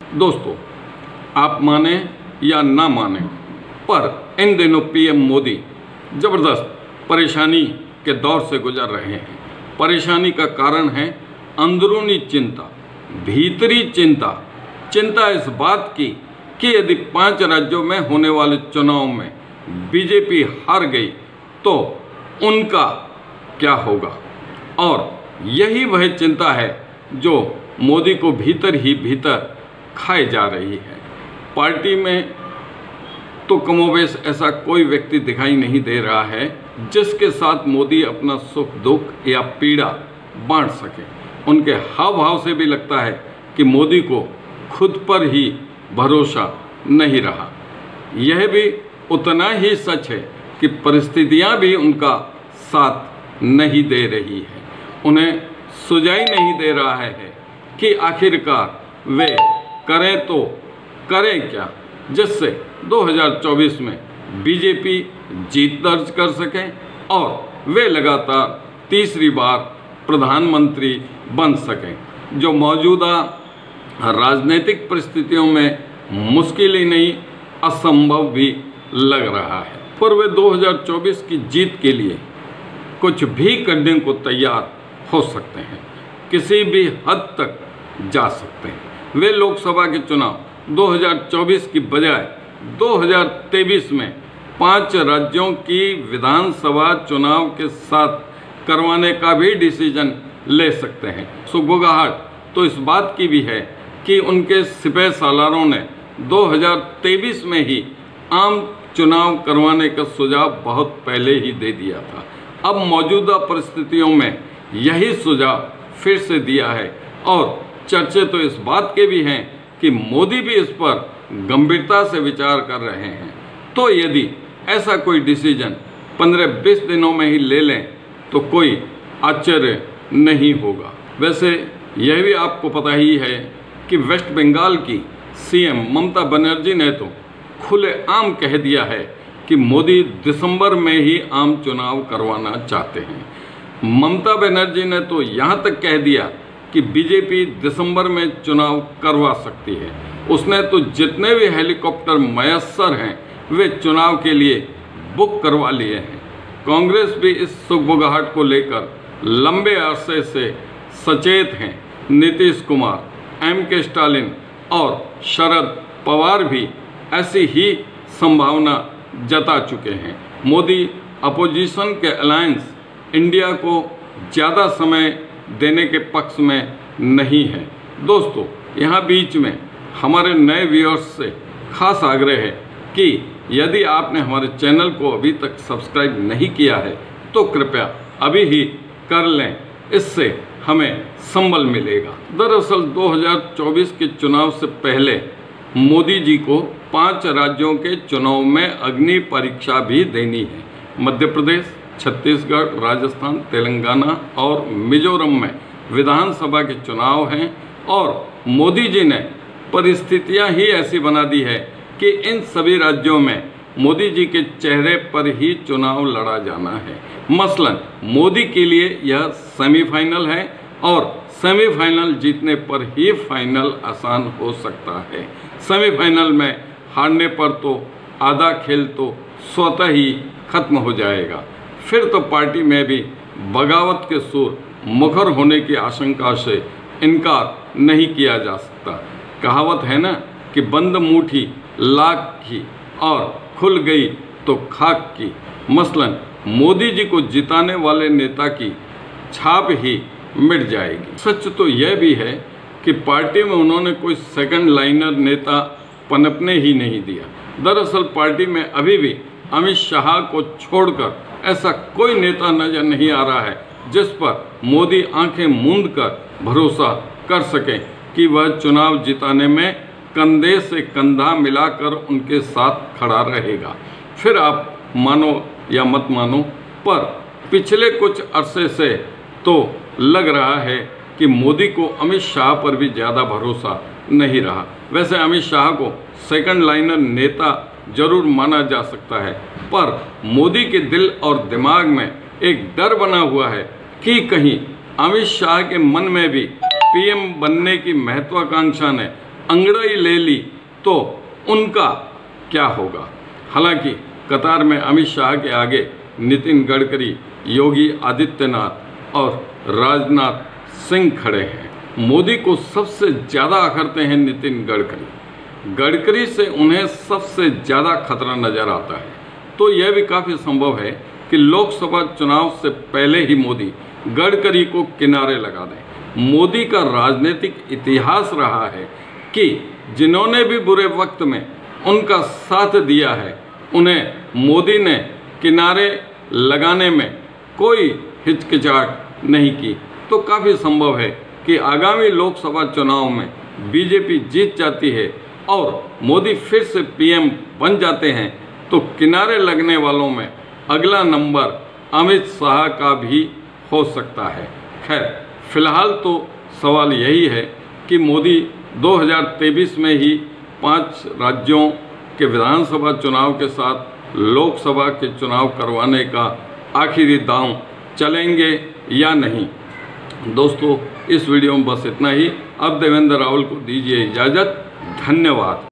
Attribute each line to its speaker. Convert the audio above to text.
Speaker 1: दोस्तों, आप माने या ना माने, पर इन दिनों पीएम मोदी ज़बरदस्त परेशानी के दौर से गुजर रहे हैं। परेशानी का कारण है अंदरूनी चिंता, भीतरी चिंता इस बात की कि यदि 5 राज्यों में होने वाले चुनाव में बीजेपी हार गई तो उनका क्या होगा। और यही वह चिंता है जो मोदी को भीतर ही भीतर खाए जा रही है। पार्टी में तो कमोबेश ऐसा कोई व्यक्ति दिखाई नहीं दे रहा है जिसके साथ मोदी अपना सुख दुख या पीड़ा बांट सके। उनके हाव भाव से भी लगता है कि मोदी को खुद पर ही भरोसा नहीं रहा। यह भी उतना ही सच है कि परिस्थितियां भी उनका साथ नहीं दे रही है। उन्हें सुझाई नहीं दे रहा है कि आखिरकार वे करें तो करें क्या, जिससे 2024 में बीजेपी जीत दर्ज कर सके और वे लगातार तीसरी बार प्रधानमंत्री बन सकें, जो मौजूदा राजनीतिक परिस्थितियों में मुश्किल ही नहीं असंभव भी लग रहा है। पर वे 2024 की जीत के लिए कुछ भी करने को तैयार हो सकते हैं, किसी भी हद तक जा सकते हैं। वे लोकसभा के चुनाव 2024 की बजाय 2023 में 5 राज्यों की विधानसभा चुनाव के साथ करवाने का भी डिसीजन ले सकते हैं। सुगबुगाहट तो इस बात की भी है कि उनके सिपह सालारों ने 2023 में ही आम चुनाव करवाने का सुझाव बहुत पहले ही दे दिया था। अब मौजूदा परिस्थितियों में यही सुझाव फिर से दिया है और चर्चे तो इस बात के भी हैं कि मोदी भी इस पर गंभीरता से विचार कर रहे हैं। तो यदि ऐसा कोई डिसीजन 15-20 दिनों में ही ले लें तो कोई आश्चर्य नहीं होगा। वैसे यह भी आपको पता ही है कि वेस्ट बंगाल की सीएम ममता बनर्जी ने तो खुलेआम कह दिया है कि मोदी दिसंबर में ही आम चुनाव करवाना चाहते हैं। ममता बनर्जी ने तो यहाँ तक कह दिया कि बीजेपी दिसंबर में चुनाव करवा सकती है। उसने तो जितने भी हेलीकॉप्टर मयस्सर हैं वे चुनाव के लिए बुक करवा लिए हैं। कांग्रेस भी इस सुगबुगाहट को लेकर लंबे अरसे से सचेत हैं। नीतीश कुमार, M.K. स्टालिन और शरद पवार भी ऐसी ही संभावना जता चुके हैं। मोदी अपोजिशन के अलायंस इंडिया को ज़्यादा समय देने के पक्ष में नहीं है। दोस्तों, यहाँ बीच में हमारे नए व्यूअर्स से खास आग्रह है कि यदि आपने हमारे चैनल को अभी तक सब्सक्राइब नहीं किया है तो कृपया अभी ही कर लें, इससे हमें संबल मिलेगा। दरअसल 2024 के चुनाव से पहले मोदी जी को 5 राज्यों के चुनाव में अग्नि परीक्षा भी देनी है। मध्य प्रदेश, छत्तीसगढ़, राजस्थान, तेलंगाना और मिजोरम में विधानसभा के चुनाव हैं और मोदी जी ने परिस्थितियां ही ऐसी बना दी है कि इन सभी राज्यों में मोदी जी के चेहरे पर ही चुनाव लड़ा जाना है। मसलन मोदी के लिए यह सेमीफाइनल है और सेमीफाइनल जीतने पर ही फाइनल आसान हो सकता है। सेमीफाइनल में हारने पर तो आधा खेल तो स्वतः ही खत्म हो जाएगा। फिर तो पार्टी में भी बगावत के सुर मुखर होने की आशंका से इनकार नहीं किया जा सकता। कहावत है ना कि बंद मुट्ठी लाख की और खुल गई तो खाक की। मसलन मोदी जी को जिताने वाले नेता की छाप ही मिट जाएगी। सच तो यह भी है कि पार्टी में उन्होंने कोई सेकंड लाइनर नेता पनपने ही नहीं दिया। दरअसल पार्टी में अभी भी अमित शाह को छोड़कर ऐसा कोई नेता नजर नहीं आ रहा है जिस पर मोदी आंखें मूंद कर भरोसा कर सकें कि वह चुनाव जिताने में कंधे से कंधा मिलाकर उनके साथ खड़ा रहेगा। फिर आप मानो या मत मानो, पर पिछले कुछ अरसे से तो लग रहा है कि मोदी को अमित शाह पर भी ज़्यादा भरोसा नहीं रहा। वैसे अमित शाह को सेकंड लाइनर नेता जरूर माना जा सकता है, पर मोदी के दिल और दिमाग में एक डर बना हुआ है कि कहीं अमित शाह के मन में भी पीएम बनने की महत्वाकांक्षा ने अंगड़ाई ले ली तो उनका क्या होगा। हालांकि कतार में अमित शाह के आगे नितिन गडकरी, योगी आदित्यनाथ और राजनाथ सिंह खड़े हैं। मोदी को सबसे ज़्यादा अखरते हैं नितिन गडकरी से उन्हें सबसे ज़्यादा खतरा नज़र आता है। तो यह भी काफ़ी संभव है कि लोकसभा चुनाव से पहले ही मोदी गडकरी को किनारे लगा दें। मोदी का राजनीतिक इतिहास रहा है कि जिन्होंने भी बुरे वक्त में उनका साथ दिया है उन्हें मोदी ने किनारे लगाने में कोई हिचकिचाहट नहीं की। तो काफ़ी संभव है कि आगामी लोकसभा चुनाव में बीजेपी जीत जाती है और मोदी फिर से पीएम बन जाते हैं तो किनारे लगने वालों में अगला नंबर अमित शाह का भी हो सकता है। खैर, फिलहाल तो सवाल यही है कि मोदी 2023 में ही 5 राज्यों के विधानसभा चुनाव के साथ लोकसभा के चुनाव करवाने का आखिरी दांव चलेंगे या नहीं। दोस्तों, इस वीडियो में बस इतना ही। अब देवेंद्र रावल को दीजिए इजाज़त। धन्यवाद।